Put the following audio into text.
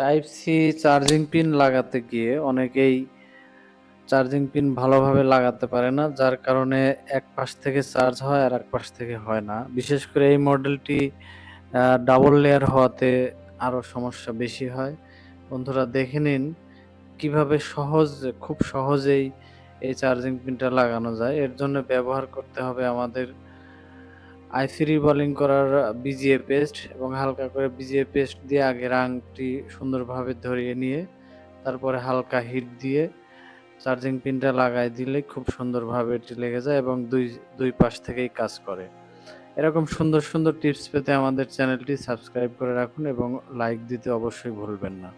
Type C charging pin লাগাতে গিয়ে অনেকেই চার্জিং পিন ভালোভাবে লাগাতে পারে না, যার কারণে এক পাশ থেকে চার্জ হয় আর এক পাশ থেকে হয় না। বিশেষ করে এই মডেলটি ডাবল লেয়ার হওয়াতে আরো সমস্যা বেশি হয়। বন্ধুরা দেখে নিন কিভাবে খুব সহজেই এই চার্জিং পিনটা লাগানো যায়। এর জন্য ব্যবহার করতে হবে আমাদের আইসি রিবলিং করার বিজিএ পেস্ট এবং হালকা করে বিজিএ পেস্ট দিয়ে আগে রাংটি সুন্দরভাবে ধরিয়ে নিয়ে তারপরে হালকা হিট দিয়ে চার্জিং পিনটা লাগাই দিলে খুব সুন্দরভাবে এটি লেগে যায় এবং দুই পাশ থেকেই কাজ করে। এরকম সুন্দর সুন্দর টিপস পেতে আমাদের চ্যানেলটি সাবস্ক্রাইব করে রাখুন এবং লাইক দিতে অবশ্যই ভুলবেন না।